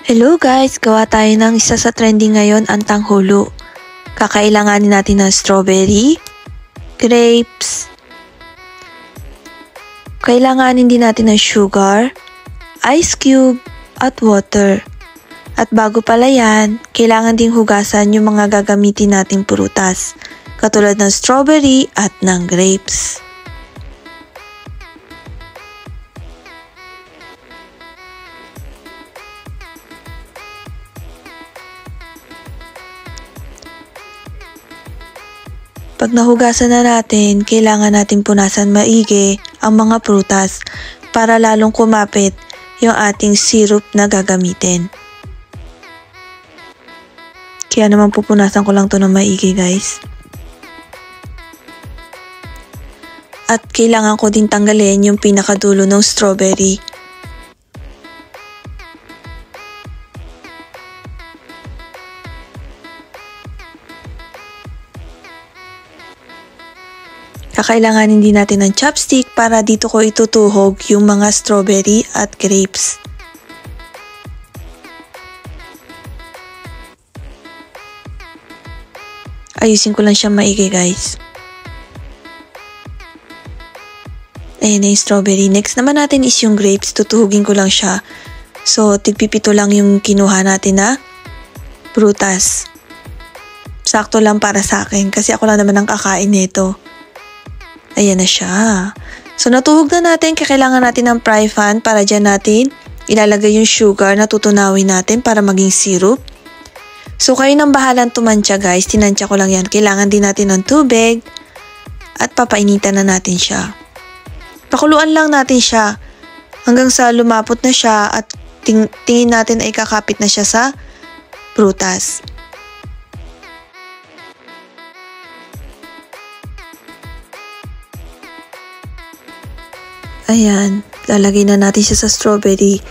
Hello guys! Gawa tayo ng isa sa trending ngayon, ang tanghulo. Kakailanganin natin ng strawberry, grapes, kailanganin din natin ng sugar, ice cube, at water. At bago pala yan, kailangan ding hugasan yung mga gagamitin nating prutas, katulad ng strawberry at ng grapes. Pag nahugasan na natin, kailangan natin punasan maigi ang mga prutas para lalong kumapit yung ating syrup na gagamitin. Kaya naman pupunasan ko lang to ng maigi guys. At kailangan ko din tanggalin yung pinakadulo ng strawberry. Kakailanganin din natin ng chopstick para dito ko itutuhog yung mga strawberry at grapes. Ayusin ko lang siya maigi guys. Ayan na yung strawberry. Next naman natin is yung grapes. Tutuhugin ko lang siya. So, tigpipito lang yung kinuha natin na prutas. Sakto lang para sa akin kasi ako lang naman ang kakain nito. Ayan na siya. So, natuhog na natin. Kailangan natin ng fry pan para dyan natin ilalagay yung sugar na tutunawin natin para maging syrup. So, kayo nang bahalang tumansya guys. Tinansya ko lang yan. Kailangan din natin ng tubig at papainitan na natin siya. Pakuluan lang natin siya hanggang sa lumapot na siya at tingin natin ay kakapit na siya sa prutas. Ayan, lalagay na natin siya sa strawberry.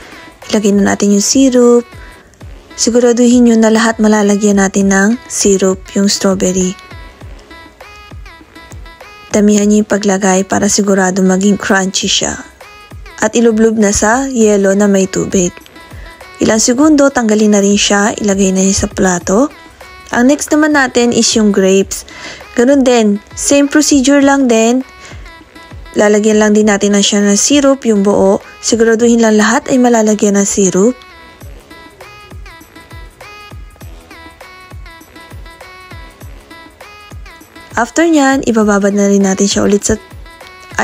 Ilagay na natin yung syrup. Siguraduhin nyo na lahat malalagyan natin ng syrup, yung strawberry. Damihan nyo yung paglagay para sigurado maging crunchy siya. At ilublob na sa yelo na may tubig. Ilang segundo, tanggalin na rin siya. Ilagay na niya sa plato. Ang next naman natin is yung grapes. Ganun din, same procedure lang din. Lalagyan lang din natin siya ng syrup, yung buo. Siguraduhin lang lahat ay malalagyan ng syrup. After nyan, ibababad na rin natin siya ulit sa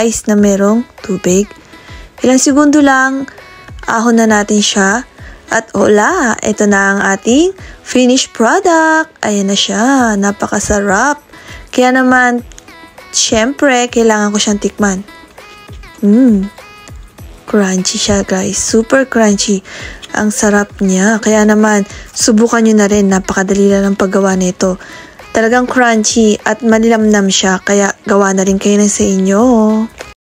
ice na merong tubig. Ilang segundo lang, ahon na natin siya. At hola, ito na ang ating finished product. Ayan na siya, napakasarap. Kaya naman, syempre, kailangan ko siyang tikman. Crunchy siya guys. Super crunchy. Ang sarap niya. Kaya naman, subukan nyo na rin. Napakadali lang ang paggawa nito. Talagang crunchy at manilamnam siya. Kaya gawa na rin kayo na sa inyo.